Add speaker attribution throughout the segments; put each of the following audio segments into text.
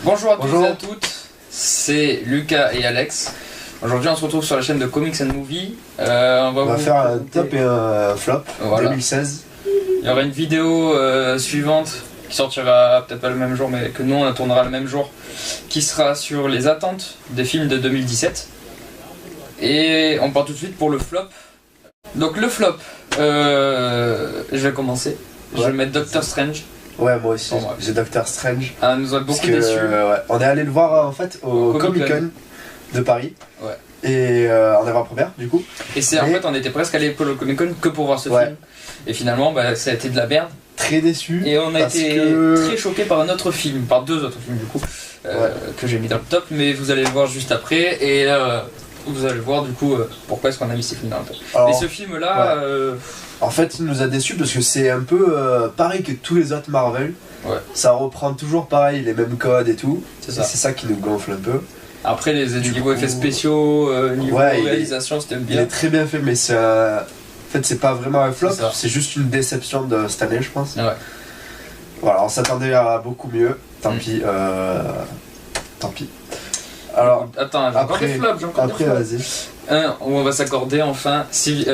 Speaker 1: Bonjour à tous et à toutes, c'est Lucas et Alex. Aujourd'hui on se retrouve sur la chaîne de Comics and Movie.
Speaker 2: On va faire un top et un flop, voilà. 2016.
Speaker 1: Il y aura une vidéo suivante qui sortira peut-être pas le même jour, mais que nous on la tournera le même jour, qui sera sur les attentes des films de 2017. Et on part tout de suite pour le flop. Donc le flop, je vais commencer. Je vais mettre Doctor Strange.
Speaker 2: Ouais, moi aussi, j'ai Doctor Strange.
Speaker 1: Ah, nous a beaucoup déçus.
Speaker 2: On est allé le voir en fait au Comic-Con de Paris.
Speaker 1: Ouais.
Speaker 2: Et en avant-première du coup.
Speaker 1: Et c'est en fait, on était presque allé au Comic-Con que pour voir ce film. Et finalement, ça a été de la merde.
Speaker 2: Très déçu.
Speaker 1: Et on a été très choqués par un autre film, par deux autres films du coup, que j'ai mis dans le top, mais vous allez le voir juste après. Et vous allez voir du coup pourquoi est-ce qu'on a mis ces films dans le top. Alors, et ce film là
Speaker 2: en fait il nous a déçus parce que c'est un peu pareil que tous les autres Marvel. Ça reprend toujours pareil les mêmes codes et tout. C'est ça qui nous gonfle un peu.
Speaker 1: Après les niveau effets spéciaux, niveau réalisation c'était bien.
Speaker 2: Il est très bien fait, mais c'est en fait c'est pas vraiment un flop, c'est juste une déception de cette année je pense. Voilà, on s'attendait à beaucoup mieux, tant pis. Alors,
Speaker 1: attends, j'ai encore des flops,
Speaker 2: après, vas-y.
Speaker 1: On va s'accorder enfin. C'est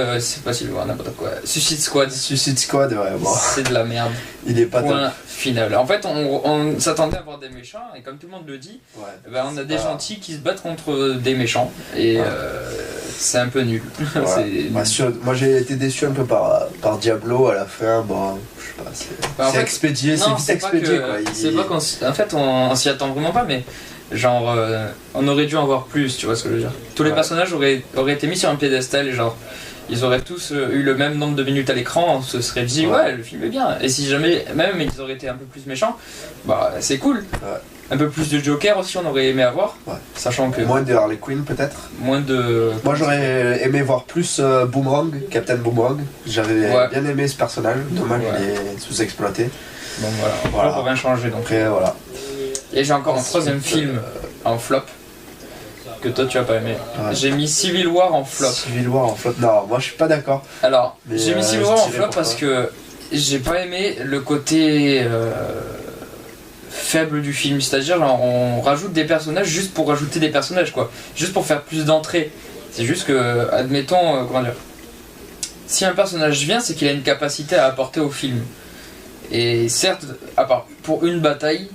Speaker 1: pas Civil War, n'importe quoi. Suicide Squad.
Speaker 2: Suicide Squad, ouais, bon.
Speaker 1: C'est de la merde.
Speaker 2: Il est pas
Speaker 1: Point
Speaker 2: top.
Speaker 1: Final. En fait, on s'attendait à voir des méchants, et comme tout le monde le dit, on a des gentils qui se battent contre des méchants. Et c'est un peu nul.
Speaker 2: Moi j'ai été déçu un peu par Diablo à la fin. Bon, je sais pas, c'est expédié, c'est vite expédié quoi.
Speaker 1: C'est pas en fait, on s'y attend vraiment pas, mais. Genre, on aurait dû en voir plus, tu vois ce que je veux dire. Tous les personnages auraient été mis sur un piédestal et genre, ils auraient tous eu le même nombre de minutes à l'écran, on se serait dit ouais, le film est bien. Et si jamais, même ils auraient été un peu plus méchants, bah c'est cool. Un peu plus de Joker aussi, on aurait aimé avoir, sachant que...
Speaker 2: Moins de Harley Quinn peut-être.
Speaker 1: Moins de...
Speaker 2: Moi j'aurais aimé voir plus Boomerang, Captain Boomerang. J'avais bien aimé ce personnage, dommage il est sous-exploité.
Speaker 1: Bon voilà, on va rien changer donc.
Speaker 2: Après voilà.
Speaker 1: Et j'ai encore un troisième film en flop que toi tu as pas aimé. J'ai mis Civil War en flop.
Speaker 2: Civil War en flop, non, moi je suis pas d'accord.
Speaker 1: Alors, j'ai mis Civil War en flop parce que j'ai pas aimé le côté faible du film. C'est-à-dire, on rajoute des personnages juste pour rajouter des personnages, quoi. Juste pour faire plus d'entrées. C'est juste que, admettons, comment dire, si un personnage vient, c'est qu'il a une capacité à apporter au film. Et certes, à part pour une bataille.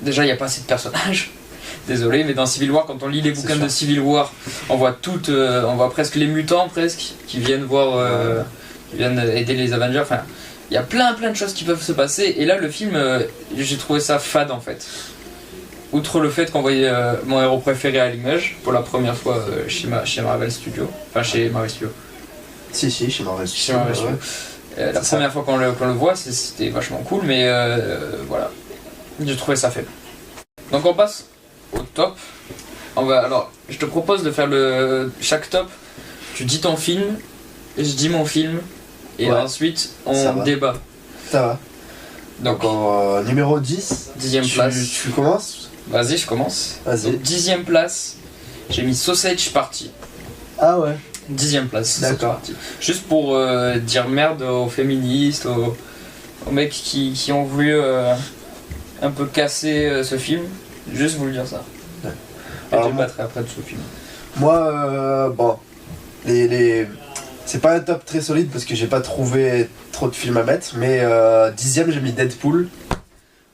Speaker 1: Déjà il n'y a pas assez de personnages, désolé, mais dans Civil War, quand on lit les bouquins de Civil War, on voit on voit presque les mutants presque qui viennent voir, qui viennent aider les Avengers. Enfin, il y a plein de choses qui peuvent se passer. Et là, le film, j'ai trouvé ça fade en fait. Outre le fait qu'on voyait mon héros préféré à l'image pour la première fois chez Marvel Studios, enfin chez Marvel Studios.
Speaker 2: Si, chez Marvel Studios.
Speaker 1: La première fois qu'on le voit, c'était vachement cool, mais voilà, j'ai trouvé ça faible. Donc on passe au top. Alors, je te propose de faire chaque top. Tu dis ton film, je dis mon film, et ensuite on débat.
Speaker 2: Ça va.
Speaker 1: Donc
Speaker 2: numéro 10.
Speaker 1: 10e place.
Speaker 2: Tu commences ?
Speaker 1: Vas-y, je commence.
Speaker 2: Vas-y.
Speaker 1: 10e place, j'ai mis Sausage Party.
Speaker 2: Ah ouais.
Speaker 1: 10e place.
Speaker 2: D'accord.
Speaker 1: Juste pour dire merde aux féministes, aux mecs qui ont voulu un peu casser ce film. Juste vous le dire ça. Et je débattrai après de ce film.
Speaker 2: Moi, bon, c'est pas un top très solide parce que j'ai pas trouvé trop de films à mettre, mais 10e j'ai mis Deadpool.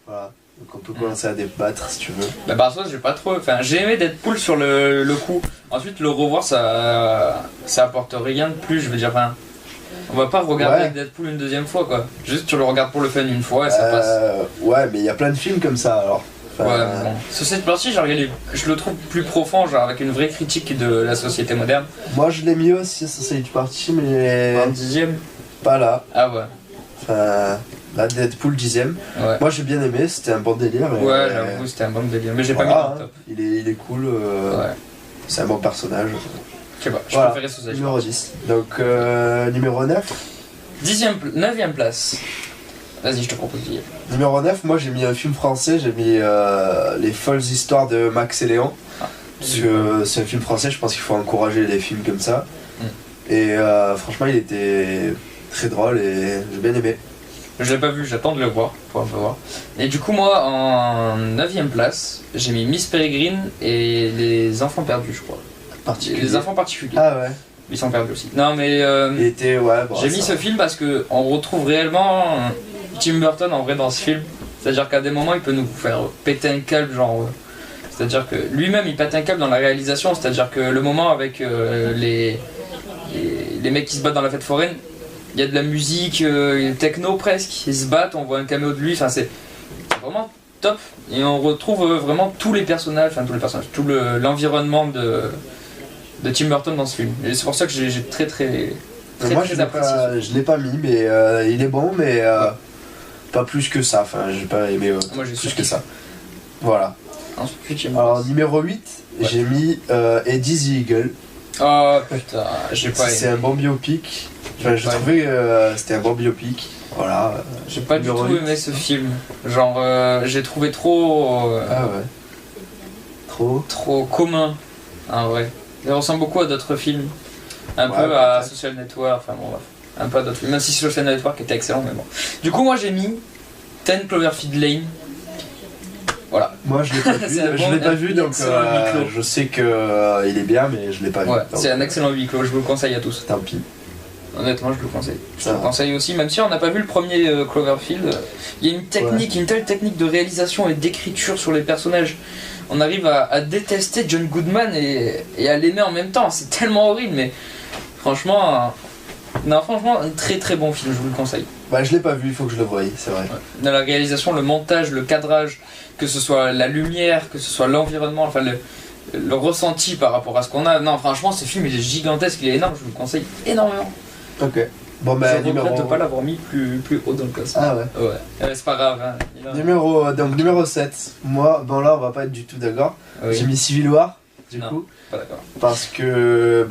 Speaker 2: Voilà. Donc on peut commencer à débattre si tu veux.
Speaker 1: Bah ça j'ai pas trop. Enfin j'ai aimé Deadpool sur le coup. Ensuite le revoir ça apporte rien de plus, je veux dire. Enfin, on va pas regarder Deadpool une deuxième fois quoi. Juste tu le regardes pour le fun une fois et ça passe.
Speaker 2: Ouais mais il y a plein de films comme ça alors.
Speaker 1: Enfin, mais bon. Sur cette partie je le trouve plus profond, genre avec une vraie critique de la société moderne.
Speaker 2: Moi je l'ai mis aussi cette partie mais...
Speaker 1: En 10e.
Speaker 2: Pas là.
Speaker 1: Ah ouais.
Speaker 2: Enfin... Là, Deadpool 10e. Moi j'ai bien aimé, c'était un bon délire.
Speaker 1: Ouais, j'avoue, c'était un bon délire. Mais j'ai pas mis dans le top.
Speaker 2: Il est cool. C'est un bon personnage.
Speaker 1: Je sais pas, je préférais Sausage.
Speaker 2: Numéro 10. Donc, numéro 9.
Speaker 1: 9e place. Vas-y, je te propose d'y aller.
Speaker 2: Numéro 9, moi j'ai mis un film français, j'ai mis Les folles histoires de Max et Léon. Parce que c'est un film français, je pense qu'il faut encourager les films comme ça. Et franchement, il était très drôle et j'ai bien aimé.
Speaker 1: Je l'ai pas vu, j'attends de le voir pour un peu voir. Et du coup, moi, en 9ème place, j'ai mis Miss Peregrine et les enfants perdus, je crois. Les enfants particuliers.
Speaker 2: Ah ouais.
Speaker 1: Ils sont perdus aussi. Non mais j'ai mis ce film parce que on retrouve réellement Tim Burton en vrai dans ce film. C'est-à-dire qu'à des moments il peut nous faire péter un câble genre. C'est-à-dire que lui-même il pète un câble dans la réalisation. C'est-à-dire que le moment avec les mecs qui se battent dans la fête foraine, il y a de la musique techno presque. Ils se battent, on voit un caméo de lui. Enfin c'est vraiment top. Et on retrouve vraiment tous les personnages, tout l'environnement de Tim Burton dans ce film. Et c'est pour ça que j'ai très
Speaker 2: moi,
Speaker 1: apprécié.
Speaker 2: Je l'ai pas mis, mais il est bon, mais pas plus que ça. Enfin, j'ai pas aimé
Speaker 1: moi, j'ai
Speaker 2: plus que ça. Voilà.
Speaker 1: Ensuite,
Speaker 2: alors, numéro 8, j'ai mis Eddie the Eagle.
Speaker 1: Oh putain, j'ai pas aimé.
Speaker 2: C'est un bon biopic. Enfin, je trouvais que c'était un bon biopic. Voilà.
Speaker 1: J'ai pas du tout aimé ce film. Genre, j'ai trouvé trop.
Speaker 2: Ah ouais.
Speaker 1: Trop commun, en vrai. Il ressemble beaucoup à d'autres films. Un peu à Social Network, enfin bon, bref. Un peu à d'autres films. Même si Social Network était excellent, mais bon. Du coup, moi j'ai mis 10 Cloverfield Lane. Voilà.
Speaker 2: Moi je l'ai pas vu, donc je sais qu'il est bien, mais je l'ai pas vu.
Speaker 1: Ouais, c'est un excellent huis clos, je vous le conseille à tous.
Speaker 2: Tant pis.
Speaker 1: Honnêtement, je vous le conseille. Je le conseille aussi, même si on n'a pas vu le premier Cloverfield. Il y a une technique, une telle technique de réalisation et d'écriture sur les personnages. On arrive à détester John Goodman et à l'aimer en même temps. C'est tellement horrible, mais franchement, un très très bon film, je vous le conseille.
Speaker 2: Bah, je l'ai pas vu, il faut que je le voie, c'est vrai.
Speaker 1: Ouais. Dans la réalisation, le montage, le cadrage, que ce soit la lumière, que ce soit l'environnement, enfin le ressenti par rapport à ce qu'on a. Non, franchement, ce film il est gigantesque, il est énorme, je vous le conseille énormément.
Speaker 2: Ok. Bon, bah,
Speaker 1: je regrette de ne pas l'avoir mis plus haut dans le classement.
Speaker 2: Ah ouais.
Speaker 1: Ouais, c'est pas grave. Hein.
Speaker 2: Numéro 7. Moi, bon là, on va pas être du tout d'accord. Oui. J'ai mis Civil War, du coup.
Speaker 1: Pas d'accord.
Speaker 2: Parce que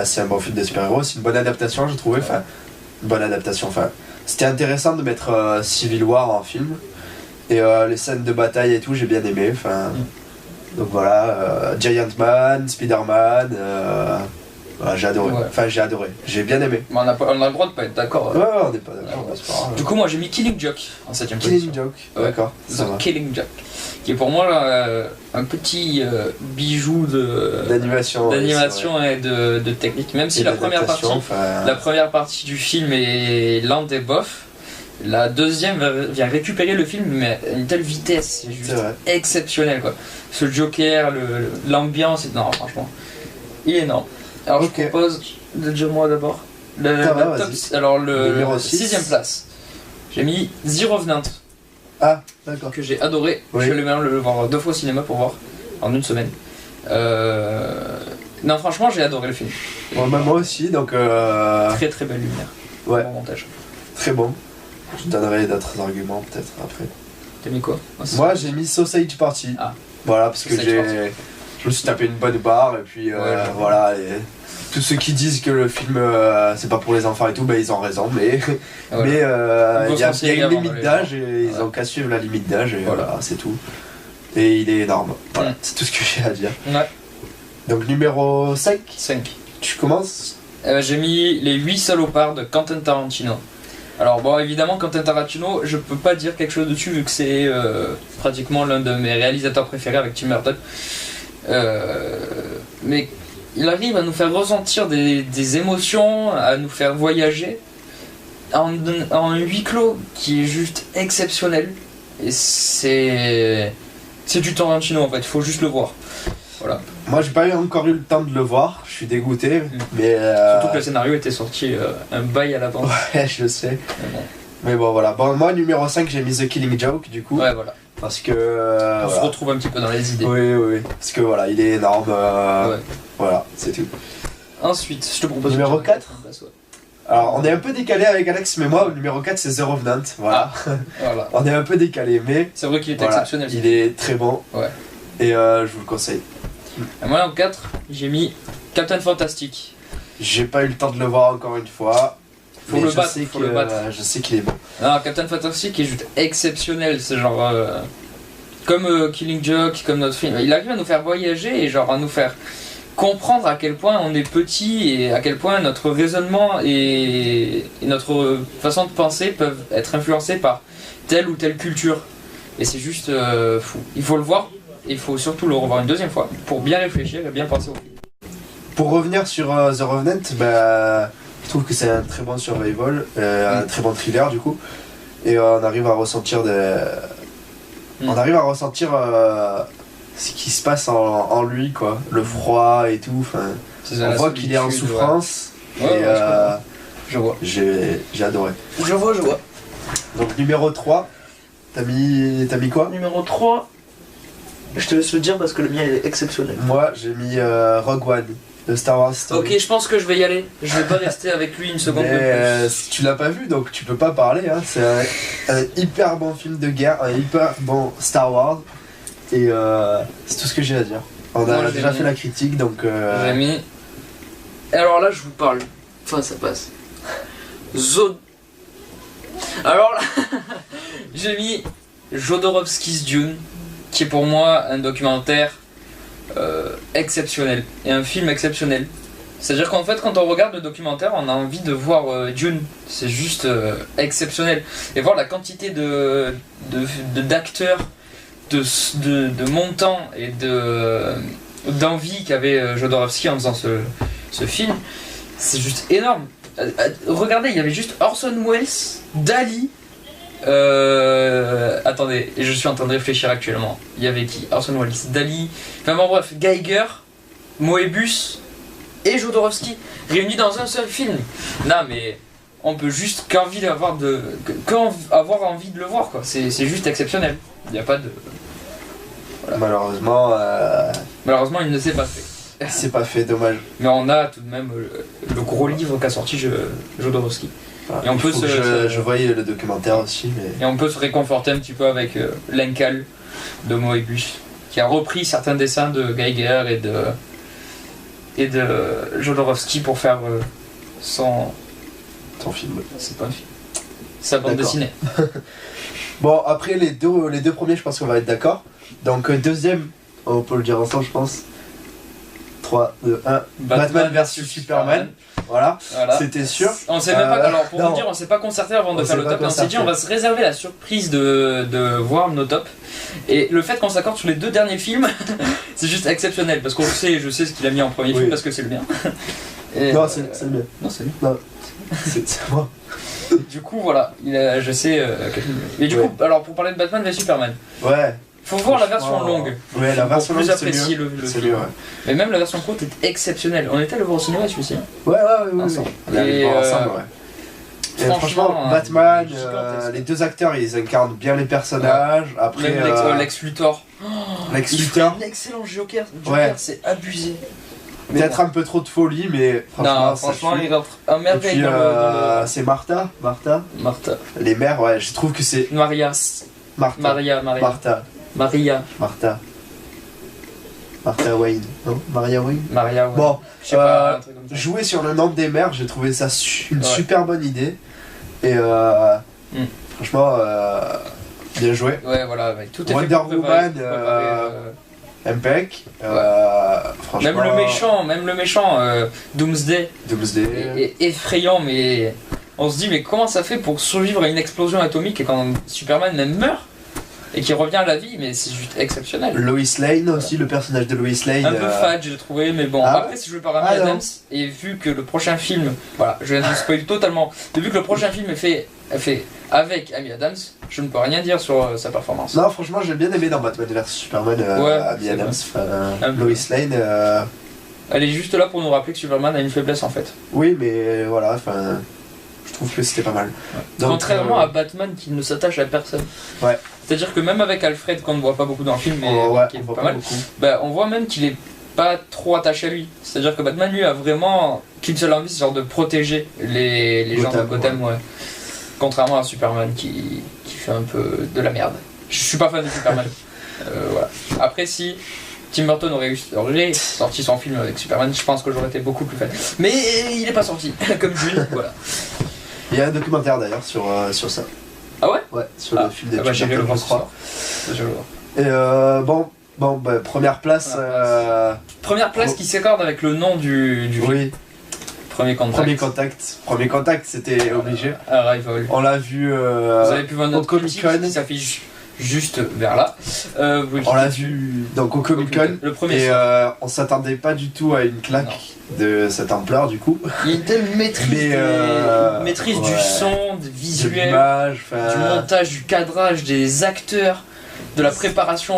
Speaker 2: c'est un bon film de super-héros, c'est une bonne adaptation, j'ai trouvé. Enfin, une bonne adaptation. Enfin, c'était intéressant de mettre Civil War en film. Et les scènes de bataille et tout, j'ai bien aimé. Enfin, donc voilà, Giant Man, Spider-Man. J'ai adoré. Ouais. Enfin, j'ai adoré. J'ai bien aimé.
Speaker 1: Mais on a le droit de pas être d'accord.
Speaker 2: Ouais, on n'est pas d'accord. Ouais.
Speaker 1: Du coup, moi j'ai mis Killing Joke en 7ème position.
Speaker 2: Killing Joke, d'accord.
Speaker 1: Killing Joke. Qui est pour moi un petit bijou
Speaker 2: d'animation
Speaker 1: et de technique. Même si la première partie du film est lente et bof, la deuxième vient récupérer le film, mais à une telle vitesse, c'est juste exceptionnel quoi. Ce Joker, l'ambiance, non, franchement, il est énorme. Alors je propose de dire moi d'abord. Alors le 6ème place. J'ai mis The Revenant.
Speaker 2: Ah, d'accord.
Speaker 1: Que j'ai adoré. Oui. Je vais même le voir 2 fois au cinéma pour voir en une semaine. Non, franchement, j'ai adoré le film.
Speaker 2: Bon, moi aussi, donc.
Speaker 1: Très très belle lumière.
Speaker 2: Ouais.
Speaker 1: Bon montage.
Speaker 2: Très bon. Je donnerai d'autres arguments peut-être après.
Speaker 1: T'as mis quoi?
Speaker 2: Moi, j'ai mis Sausage Party. Ah. Voilà, parce que je me suis tapé une bonne barre et puis voilà. Et tous ceux qui disent que le film c'est pas pour les enfants et tout, ils ont raison, mais il y a une limite d'âge et ils ont qu'à suivre la limite d'âge et voilà, c'est tout. Et il est énorme. Voilà, c'est tout ce que j'ai à dire.
Speaker 1: Ouais.
Speaker 2: Donc numéro 5. Tu commences?
Speaker 1: J'ai mis Les 8 salopards de Quentin Tarantino. Alors bon, évidemment, Quentin Tarantino, je peux pas dire quelque chose dessus vu que c'est pratiquement l'un de mes réalisateurs préférés avec Tim Burton. Mais il arrive à nous faire ressentir des émotions, à nous faire voyager en huis clos qui est juste exceptionnel. Et c'est du Tarantino en fait, il faut juste le voir. Voilà.
Speaker 2: Moi j'ai pas encore eu le temps de le voir, je suis dégoûté, mais
Speaker 1: surtout que le scénario était sorti un bail à l'avance.
Speaker 2: Ouais, je sais. Mais bon voilà. Bon, moi numéro 5 j'ai mis The Killing Joke du coup.
Speaker 1: Ouais, voilà.
Speaker 2: Parce que
Speaker 1: on se retrouve un petit peu dans les idées.
Speaker 2: Oui. Parce que voilà, il est énorme. Voilà, c'est tout.
Speaker 1: Ensuite, je te propose
Speaker 2: numéro 4. Alors, on est un peu décalé avec Alex, mais moi, le numéro 4, c'est The Revenant. Voilà.
Speaker 1: Voilà.
Speaker 2: On est un peu décalé, mais.
Speaker 1: C'est vrai qu'il est exceptionnel.
Speaker 2: Il est très bon.
Speaker 1: Ouais.
Speaker 2: Et je vous le conseille.
Speaker 1: Et moi, en 4, j'ai mis Captain Fantastic.
Speaker 2: J'ai pas eu le temps de le voir encore une fois.
Speaker 1: Faut le battre.
Speaker 2: Je sais qu'il est bon.
Speaker 1: Non, Captain Fantastic est juste exceptionnel. C'est genre. Comme Killing Joke, comme notre film. Il arrive à nous faire voyager et genre à nous faire comprendre à quel point on est petit et à quel point notre raisonnement et notre façon de penser peuvent être influencés par telle ou telle culture. Et c'est juste fou. Il faut le voir, et il faut surtout le revoir une deuxième fois pour bien réfléchir et bien penser au film.
Speaker 2: Pour revenir sur The Revenant, je trouve que c'est un très bon survival, un très bon thriller du coup. Et on arrive à ressentir ce qui se passe en lui, quoi. Le froid et tout. On voit qu'il est en souffrance.
Speaker 1: Ouais. Je vois.
Speaker 2: J'ai adoré.
Speaker 1: Je vois.
Speaker 2: Donc numéro 3, t'as mis quoi?
Speaker 3: Numéro 3, je te laisse le dire parce que le mien est exceptionnel.
Speaker 2: Moi j'ai mis Rogue One de Star Wars Story.
Speaker 1: Ok, je pense que je vais y aller. Je vais pas rester avec lui une seconde de plus.
Speaker 2: Tu l'as pas vu donc tu peux pas parler. Hein. C'est un hyper bon film de guerre, un hyper bon Star Wars. Et c'est tout ce que j'ai à dire. On a déjà fait la critique donc.
Speaker 1: J'ai mis. Et alors là, je vous parle. Enfin, ça passe. Alors là, j'ai mis Jodorowsky's Dune, qui est pour moi un documentaire exceptionnel et un film exceptionnel. C'est-à-dire qu'en fait, quand on regarde le documentaire, on a envie de voir Dune. C'est juste exceptionnel. Et voir la quantité d'acteurs, de montants et d'envie qu'avait Jodorowsky en faisant ce film, c'est juste énorme. Regardez, il y avait juste Orson Welles, Dali. Attendez, je suis en train de réfléchir actuellement. Il y avait qui? Orson Welles, Dali. Enfin bon, bref, Geiger, Moebius et Jodorowsky réunis dans un seul film. Non, mais on peut juste avoir envie de le voir, quoi. C'est juste exceptionnel. Il n'y a pas de. Voilà.
Speaker 2: Malheureusement,
Speaker 1: il ne s'est pas fait.
Speaker 2: C'est pas fait, dommage.
Speaker 1: Mais on a tout de même le gros livre qu'a sorti Jodorowsky.
Speaker 2: Et on peut je voyais le documentaire aussi. Mais...
Speaker 1: Et on peut se réconforter un petit peu avec L'Encal de Moebius, qui a repris certains dessins de Geiger et de Jodorowsky pour faire son
Speaker 2: film.
Speaker 1: C'est pas un film. Sa bande dessinée.
Speaker 2: Bon, après les deux premiers, je pense qu'on va être d'accord. Donc deuxième, on peut le dire ensemble, je pense. 3, 2, 1. Batman vs Superman. Voilà. C'était sûr.
Speaker 1: On s'est même pas. Alors pour vous dire, on s'est pas concerté avant de faire le top. Et on s'est dit, on va se réserver la surprise de voir nos tops. Et le fait qu'on s'accorde sur les deux derniers films, c'est juste exceptionnel. Parce qu'on sait, je sais ce qu'il a mis en premier film parce que c'est le mien.
Speaker 2: Et non, c'est le mien.
Speaker 1: Non, c'est lui.
Speaker 2: Non, c'est moi.
Speaker 1: Du coup, voilà. Je sais. Mais du coup, alors pour parler de Batman vs Superman.
Speaker 2: Ouais.
Speaker 1: Faut voir la version longue.
Speaker 2: Ouais, la version longue,
Speaker 1: c'est mieux. Le film. Mieux, ouais. Mais même la version courte est exceptionnelle. On était allé le voir au cinéma celui-ci.
Speaker 2: Ouais. Ensemble. On est allé le voir ensemble, ouais. Et franchement, Batman, les deux acteurs, ils incarnent bien les personnages. Ouais. Après,
Speaker 1: même Lex Luthor.
Speaker 2: Lex Luthor.
Speaker 1: Un excellent Joker.
Speaker 2: C'est
Speaker 1: abusé.
Speaker 2: Peut-être un peu trop de folie, mais
Speaker 1: franchement, il rentre un merveille dans le...
Speaker 2: C'est Martha. Les mères, ouais, je trouve que c'est...
Speaker 1: Maria
Speaker 2: Wayne, non? Maria Wayne. Bon, jouer sur le nom des mères, j'ai trouvé ça une super bonne idée. Et franchement, bien joué.
Speaker 1: Ouais, voilà, avec tout
Speaker 2: Wonder Woman, impec.
Speaker 1: Franchement, même le méchant, Doomsday. Est effrayant, mais on se dit, mais comment ça fait pour survivre à une explosion atomique et quand Superman même meurt et qui revient à la vie, mais c'est juste exceptionnel.
Speaker 2: Lois Lane aussi, le personnage de Lois Lane.
Speaker 1: Un peu fade, j'ai trouvé, mais bon. Après, c'est joué par Amy Adams, et vu que le prochain film, voilà, je viens de spoiler totalement, mais vu que le prochain film est fait avec Amy Adams, je ne peux rien dire sur sa performance.
Speaker 2: Non, franchement, j'ai bien aimé dans Batman vs Superman, Amy Adams, Lois Lane.
Speaker 1: Elle est juste là pour nous rappeler que Superman a une faiblesse en fait.
Speaker 2: Oui, mais voilà, je trouve que c'était pas mal.
Speaker 1: Donc, contrairement à Batman qui ne s'attache à personne.
Speaker 2: Ouais.
Speaker 1: C'est-à-dire que même avec Alfred, qu'on ne voit pas beaucoup dans le film, mais qui est pas mal, on voit même qu'il est pas trop attaché à lui. C'est-à-dire que Batman, lui, a vraiment qu'une seule envie, c'est genre de protéger les gens de Gotham, ouais. Contrairement à Superman qui fait un peu de la merde. Je suis pas fan de Superman. Voilà. Après, si Tim Burton aurait sorti son film avec Superman, je pense que j'aurais été beaucoup plus fan. Mais il est pas sorti, comme Dune, voilà.
Speaker 2: Il y a un documentaire d'ailleurs sur ça.
Speaker 1: Ah ouais?
Speaker 2: Ouais, sur le film des
Speaker 1: Tim Burton, je crois.
Speaker 2: Et bon, Bon, bah, première place.
Speaker 1: Première place qui s'accorde avec le nom du
Speaker 2: oui.
Speaker 1: Premier Contact.
Speaker 2: Premier Contact, c'était obligé.
Speaker 1: Arrival.
Speaker 2: On l'a vu
Speaker 1: Vous avez pu voir notre
Speaker 2: Comic-Con
Speaker 1: qui s'affiche juste vers là.
Speaker 2: On l'a vu donc au Comic-Con.
Speaker 1: Le premier.
Speaker 2: Et on s'attendait pas du tout à une claque de cette ampleur du coup.
Speaker 1: Il y a une telle maîtrise, maîtrise du son, des visuels, du montage, du cadrage, des acteurs, de la préparation,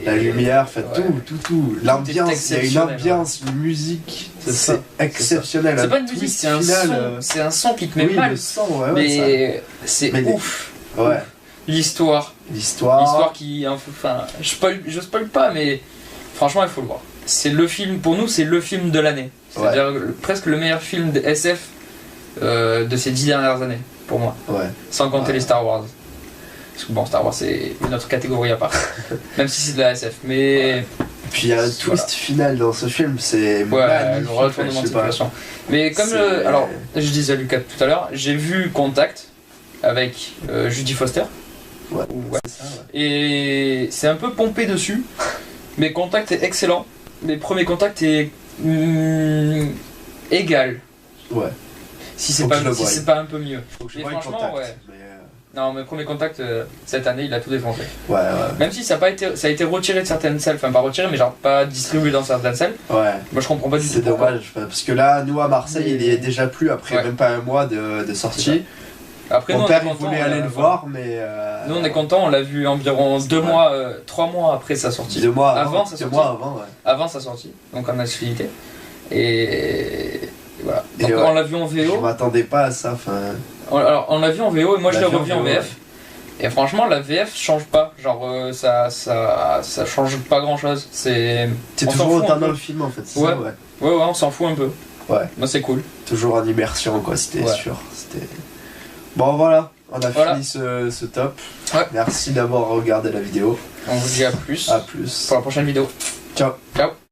Speaker 1: la
Speaker 2: lumière, tout. L'ambiance, il y a une ambiance, une musique, c'est exceptionnel.
Speaker 1: C'est pas une musique, c'est un son qui te met mal.
Speaker 2: Le son,
Speaker 1: mais c'est ouf.
Speaker 2: Ouais.
Speaker 1: L'histoire qui, enfin, je spoil pas, mais franchement, il faut le voir. C'est le film, pour nous, c'est le film de l'année. C'est-à-dire presque le meilleur film de SF de ces 10 dernières années, pour moi.
Speaker 2: Ouais.
Speaker 1: Sans compter les Star Wars. Parce que bon, Star Wars, c'est une autre catégorie à part. Même si c'est de la SF. Mais.
Speaker 2: Et puis il y a un twist final dans ce film, c'est magnifique.
Speaker 1: Le retournement de situation. Mais comme alors, je disais à Lucas tout à l'heure, j'ai vu Contact avec Judy Foster.
Speaker 2: Ouais.
Speaker 1: Ça, et c'est un peu pompé dessus, mais Contact est excellent. Mais Premier Contact est égal.
Speaker 2: Ouais.
Speaker 1: Si c'est pas un peu mieux.
Speaker 2: Faut que je
Speaker 1: mais
Speaker 2: voie
Speaker 1: franchement,
Speaker 2: Contact,
Speaker 1: Non, mais Premier Contact cette année, il a tout défoncé.
Speaker 2: Ouais.
Speaker 1: Même si ça a été retiré de certaines salles, enfin pas retiré, mais genre pas distribué dans certaines salles.
Speaker 2: Ouais.
Speaker 1: Moi je comprends pas du tout.
Speaker 2: C'est dommage parce que là, nous à Marseille, il y est déjà plus après même pas un mois de sortie.
Speaker 1: Après,
Speaker 2: mon père voulait aller le voir, mais.
Speaker 1: Nous on est content, on l'a vu environ 3 mois après sa sortie.
Speaker 2: 2 mois
Speaker 1: avant sa sortie.
Speaker 2: 2 mois avant, ouais.
Speaker 1: Avant sa sortie, donc en exclusivité. Et voilà. Donc on l'a vu en VO.
Speaker 2: Je m'attendais pas à ça,
Speaker 1: Alors on l'a vu en VO et moi je l'ai revu en VF. Ouais. Et franchement, la VF change pas. Genre, ça change pas grand chose. C'est
Speaker 2: toujours autant dans le film en fait.
Speaker 1: Ouais, on s'en fout un peu.
Speaker 2: Ouais.
Speaker 1: Moi, c'est cool.
Speaker 2: Toujours en immersion, quoi, c'était sûr. Bon, voilà, on a fini ce top.
Speaker 1: Ouais.
Speaker 2: Merci d'avoir regardé la vidéo.
Speaker 1: On vous dit à plus.
Speaker 2: À plus.
Speaker 1: Pour la prochaine vidéo.
Speaker 2: Ciao.
Speaker 1: Ciao.